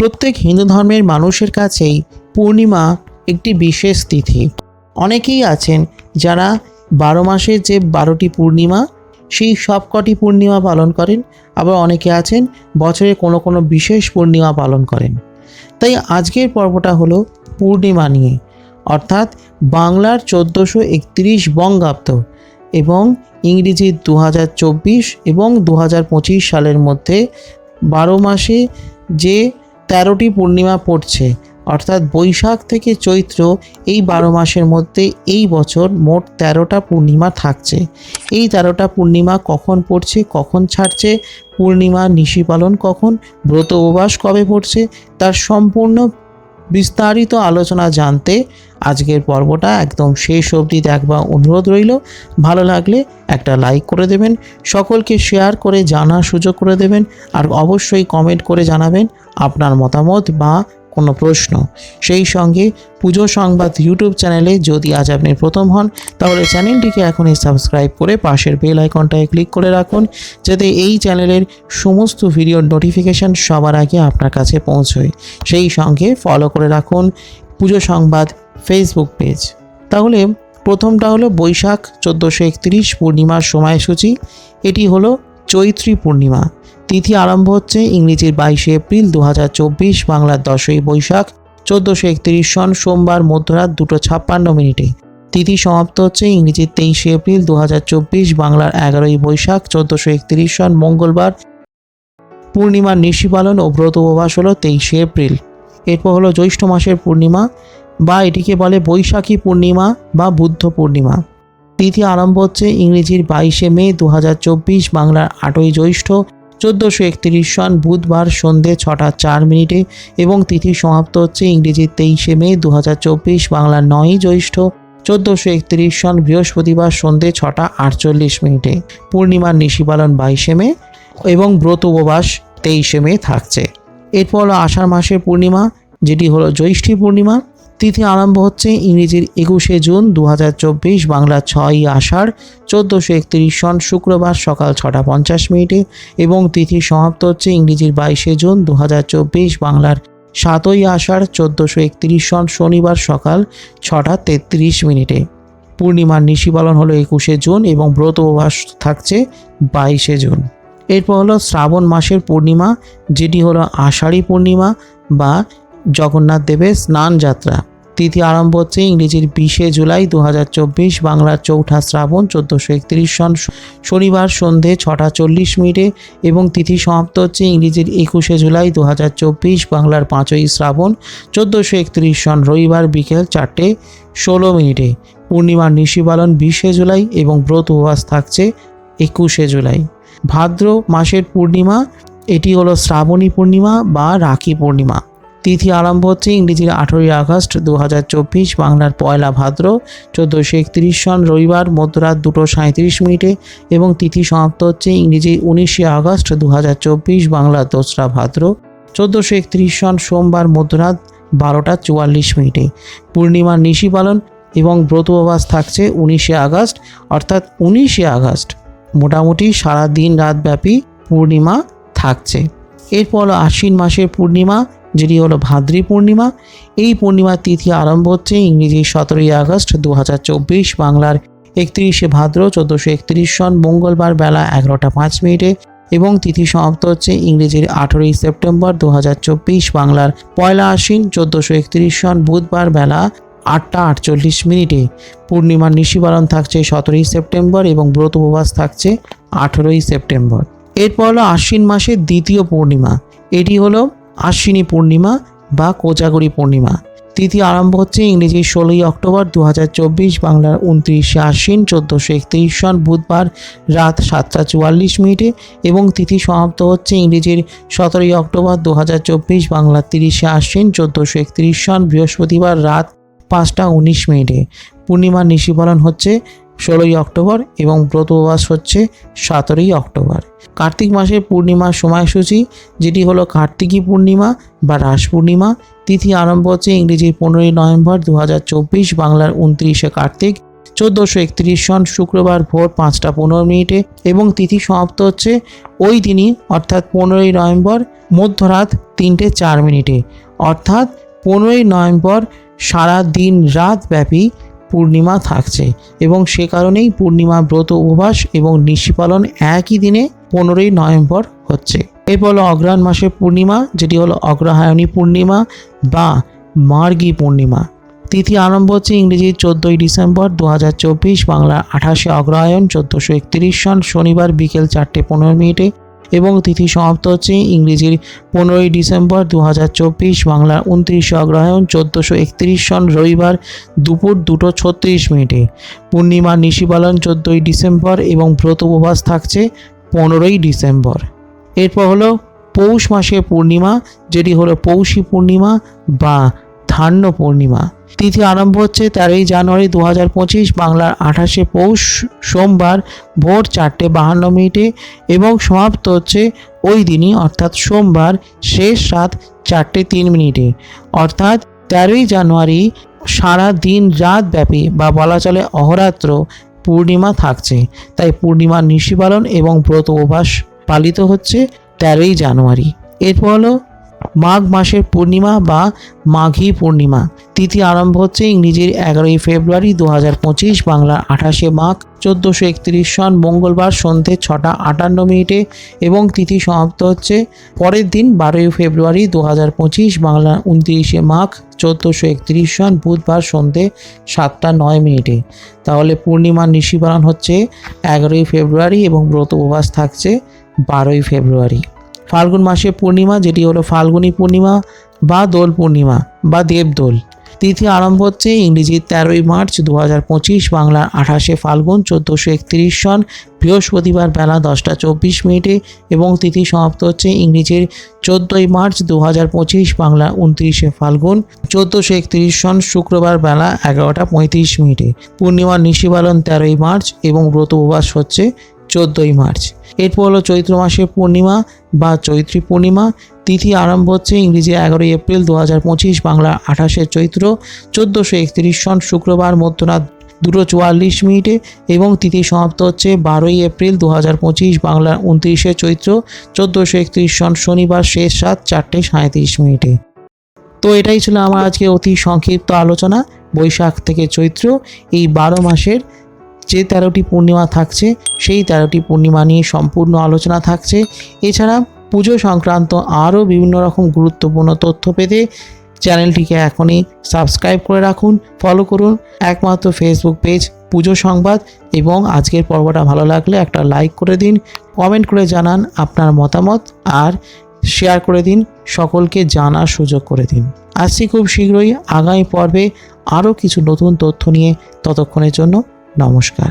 প্রত্যেক হিন্দু ধর্মের মানুষের কাছেই পূর্ণিমা একটি বিশেষ তিথি। অনেকেই আছেন যারা 12 মাসের যে 12টি পূর্ণিমা সেই সবকটি পূর্ণিমা পালন করেন, আবার অনেকে আছেন বছরে কোনো কোনো বিশেষ পূর্ণিমা পালন করেন। তাই আজকের পর্বটা হলো পূর্ণিমা নিয়ে, অর্থাৎ বাংলার 1431 বঙ্গাব্দ এবং ইংরেজির 2024 এবং 2025 সালের মধ্যে 12 মাসে যে 13টি পূর্ণিমা পড়ছে, অর্থাৎ বৈশাখ থেকে চৈত্র এই 12 মাসের মধ্যে এই বছর মোট 13টা পূর্ণিমা থাকছে। এই 13টা পূর্ণিমা কখন পড়ছে, কখন ছাড়ছে, পূর্ণিমা নিশি পালন কখন, ব্রত উপবাস কবে পড়ছে, তার সম্পূর্ণ বিস্তারিত আলোচনা জানতে আজকের পর্বটা একদম শেষ অবধি দেখবার অনুরোধ রইল। ভালো লাগলে একটা লাইক করে দেবেন, সকলকে শেয়ার করে জানার সুযোগ করে দেবেন, আর অবশ্যই কমেন্ট করে জানাবেন আপনার মতামত বা কোনো প্রশ্ন। সেই সঙ্গে পুজো সংবাদ ইউটিউব চ্যানেলে যদি আজ আপনি প্রথম হন তাহলে চ্যানেলটিকে এখনই সাবস্ক্রাইব করে পাশের বেল আইকনটায় ক্লিক করে রাখুন, যাতে এই চ্যানেলের সমস্ত ভিডিওর নোটিফিকেশান সবার আগে আপনার কাছে পৌঁছয়। সেই সঙ্গে ফলো করে রাখুন পুজো সংবাদ ফেসবুক পেজ। তাহলে প্রথমটা হলো বৈশাখ 1431 পূর্ণিমার সময়সূচি। এটি হলো চৈত্রী পূর্ণিমা। তিথি আরম্ভ হচ্ছে ইংরেজির 22 এপ্রিল 2024, বাংলার 10ই বৈশাখ 1431 সন সোমবার মধ্যরাত 2:56 তিথি সমাপ্ত হচ্ছে ইংরেজির 23 এপ্রিল 2024, বাংলার 11ই বৈশাখ 1431 সন মঙ্গলবার। পূর্ণিমার নিশি পালন ও ব্রত উপবাস হলো 23 এপ্রিল। এরপর হলো জ্যৈষ্ঠ মাসের পূর্ণিমা বা এটিকে বলে বৈশাখী পূর্ণিমা বা বুদ্ধ পূর্ণিমা। তিথি আরম্ভ হচ্ছে ইংরেজির 22 মে 2024, বাংলার 8ই জ্যৈষ্ঠ 1431 সন বুধবার সন্ধে 6:04 এবং তিথি সমাপ্ত হচ্ছে ইংরেজির 23 মে 2024, বাংলার 9ই জ্যৈষ্ঠ 1431 সন বৃহস্পতিবার সন্ধে 6:48। পূর্ণিমার নিশি পালন 22 মে এবং ব্রত উপবাস 23 মে থাকছে। এরপর হলো আষাঢ় মাসের পূর্ণিমা, যেটি হলো জ্যৈষ্ঠী পূর্ণিমা। তিথি আরম্ভ হচ্ছে ইংরেজির 21 জুন 2024, বাংলার 6ই আষাঢ় 1431 সন শুক্রবার সকাল 6:50 এবং তিথি সমাপ্ত হচ্ছে ইংরেজির 22 জুন 2024, বাংলার 7ই আষাঢ় 1431 সন শনিবার সকাল 6:33। পূর্ণিমার নিশি পালন হলো 21 জুন এবং ব্রত উপবাস থাকছে 22 জুন। এরপর হলো শ্রাবণ মাসের পূর্ণিমা, যেটি হলো আষাঢ়ী পূর্ণিমা বা জগন্নাথ দেবের স্নান যাত্রা। তিথি আরম্ভ হচ্ছে ইংরেজির 20 জুলাই 2024, বাংলার 4ঠা শ্রাবণ 1431 সন শনিবার সন্ধে 6:40 এবং তিথি সমাপ্ত হচ্ছে ইংরেজির 21 জুলাই 2024, বাংলার 5ই শ্রাবণ 1431 সন রবিবার বিকেল 4:16। পূর্ণিমার নিশি পালন 20 জুলাই এবং ব্রত উপবাস থাকছে 21 জুলাই। ভাদ্র মাসের পূর্ণিমা, এটি হলো শ্রাবণী পূর্ণিমা বা রাখি পূর্ণিমা। তিথি আরম্ভ হচ্ছে ইংরেজির 18ই আগস্ট 2024, বাংলার 1 ভাদ্র 1431 সন রবিবার মধ্যরাত 2:37 এবং তিথি সমাপ্ত হচ্ছে ইংরেজি 19 আগস্ট 2024, বাংলার 2রা ভাদ্র 1431 সন সোমবার মধ্যরাত 12:44। পূর্ণিমার নিশি পালন এবং ব্রত উপবাস থাকছে 19 আগস্ট, অর্থাৎ 19 আগস্ট মোটামুটি সারা দিন রাত ব্যাপী পূর্ণিমা থাকছে। এরপর আশ্বিন মাসের পূর্ণিমা, যেটি হলো ভাদ্রী পূর্ণিমা। এই পূর্ণিমার তিথি আরম্ভ হচ্ছে ইংরেজি 17ই আগস্ট 2024, বাংলার 31 ভাদ্র 1431 সন মঙ্গলবার বেলা 11:05 এবং তিথি সমাপ্ত হচ্ছে ইংরেজির 18ই সেপ্টেম্বর 2024, বাংলার 1 আশ্বিন 1431 সন বুধবার বেলা 8:48। পূর্ণিমার নিশি পালন থাকছে 17ই সেপ্টেম্বর এবং ব্রত উপবাস থাকছে 18ই সেপ্টেম্বর। এরপর হলো আশ্বিন মাসের দ্বিতীয় পূর্ণিমা, এটি হলো আশ্বিনী পূর্ণিমা বা কোজাগরী পূর্ণিমা। তিথি আরম্ভ হচ্ছে ইংরেজি 16ই অক্টোবর 2024, বাংলার 29 আশ্বিন 1431 সন বুধবার রাত 7:44 এবং তিথি সমাপ্ত হচ্ছে ইংরেজির 17ই অক্টোবর 2024, বাংলার 30 আশ্বিন 1431 সন বৃহস্পতিবার রাত 5:19। পূর্ণিমার নিশি পালন হচ্ছে 16ই অক্টোবর এবং ব্রত উপবাস হচ্ছে 17ই অক্টোবর। কার্তিক মাসের পূর্ণিমার সময়সূচি, যেটি হলো কার্তিকী পূর্ণিমা বা রাস পূর্ণিমা। তিথি আরম্ভ হচ্ছে ইংরেজির 15ই নভেম্বর 2024, বাংলার 29 কার্তিক 1431 সন শুক্রবার ভোর 5:15 এবং তিথি সমাপ্ত হচ্ছে ওই দিনই অর্থাৎ 15ই নভেম্বর মধ্যরাত 3:04 অর্থাৎ 15ই নভেম্বর সারা দিন রাত ব্যাপী পূর্ণিমা থাকছে এবং সে কারণেই পূর্ণিমা ব্রত উপবাস এবং নিশি পালন একই দিনে 15ই নভেম্বর হচ্ছে। এরপর হলো অগ্রহায়ণ মাসের পূর্ণিমা, যেটি হলো অগ্রহায়ণী পূর্ণিমা বা মার্গী পূর্ণিমা। তিথি আরম্ভ হচ্ছে ইংরেজি 14ই ডিসেম্বর 2024, বাংলা 28শে অগ্রহায়ণ 1431 সন শনিবার বিকেল 4:15 এবং তিথি সমাপ্ত হচ্ছে ইংরেজির 15ই ডিসেম্বর 2024, বাংলা 29শে অগ্রহায়ণ 1431 সন রবিবার দুপুর 2:36। পূর্ণিমার নিশি পালন 14ই ডিসেম্বর এবং ব্রত উপবাস থাকছে 15ই ডিসেম্বর। এরপর হলো পৌষ মাসের পূর্ণিমা, যেটি হলো পৌষী পূর্ণিমা বা ধান্য পূর্ণিমা। তিথি আরম্ভ হচ্ছে 13ই জানুয়ারি 2025, বাংলার 28শে পৌষ সোমবার ভোর 4:52 এবং সমাপ্ত হচ্ছে ওই দিনই অর্থাৎ সোমবার শেষ রাত 4:03 অর্থাৎ 13ই জানুয়ারি সারা দিন রাত ব্যাপী বা বলা চলে অহরাত্র পূর্ণিমা থাকছে। তাই পূর্ণিমার নিশি পালন এবং ব্রত উপবাস পালিত হচ্ছে 13ই জানুয়ারি। এরপর হলো মাঘ মাসের পূর্ণিমা বা মাঘী পূর্ণিমা। তিথি আরম্ভ হচ্ছে ইংরেজির 11ই ফেব্রুয়ারি 2025, বাংলা 28শে মাঘ 1431 সন মঙ্গলবার সন্ধ্যে 6:58 এবং তিথি সমাপ্ত হচ্ছে পরের দিন 12ই ফেব্রুয়ারি 2025, বাংলা 29শে মাঘ 1431 সন বুধবার সন্ধ্যে 7:09। তাহলে পূর্ণিমার নিশি পালন হচ্ছে 11ই ফেব্রুয়ারি এবং ব্রত উপবাস থাকছে 12ই ফেব্রুয়ারি। ফাল্গুন মাসের পূর্ণিমা, যেটি হলো ফাল্গুনী পূর্ণিমা বা দোল পূর্ণিমা বা দেবদোল। তিথি আরম্ভ হচ্ছে ইংরেজি 13ই মার্চ 2025, বাংলার 28শে ফাল্গুন 1431 সন বৃহস্পতিবার বেলা 10:24 এবং তিথি সমাপ্ত হচ্ছে ইংরেজির 14ই মার্চ 2025, বাংলা 29শে ফাল্গুন 1431 সন শুক্রবার বেলা 11:35। পূর্ণিমার নিশি পালন 13ই মার্চ এবং ব্রত উপবাস হচ্ছে 14ই মার্চ। এরপর হলো চৈত্র মাসের পূর্ণিমা বা চৈত্রী পূর্ণিমা। তিথি আরম্ভ হচ্ছে ইংরেজি 11ই এপ্রিল 2025, বাংলা 28শে চৈত্র 1431 সন শুক্রবার মধ্যরাত 2:44 এবং তিথি সমাপ্ত হচ্ছে 12ই এপ্রিল 2025, বাংলার 29শে চৈত্র 1431 সন শনিবার শেষ রাত 4:37। তো এটাই ছিল আমার আজকে অতি সংক্ষিপ্ত আলোচনা বৈশাখ থেকে চৈত্র এই 12 মাসের যে 13টি পূর্ণিমা থাকছে সেই 13টি পূর্ণিমা নিয়ে সম্পূর্ণ আলোচনা থাকছে। এছাড়া পুজো সংক্রান্ত আরও বিভিন্ন রকম গুরুত্বপূর্ণ তথ্য পেতে চ্যানেলটিকে এখনই সাবস্ক্রাইব করে রাখুন, ফলো করুন একমাত্র ফেসবুক পেজ পুজো সংবাদ। এবং আজকের পর্বটা ভালো লাগলে একটা লাইক করে দিন, কমেন্ট করে জানান আপনার মতামত আর শেয়ার করে দিন, সকলকে জানার সুযোগ করে দিন। আসছি খুব শীঘ্রই আগামী পর্বে আরও কিছু নতুন তথ্য নিয়ে। ততক্ষণের জন্য নমস্কার।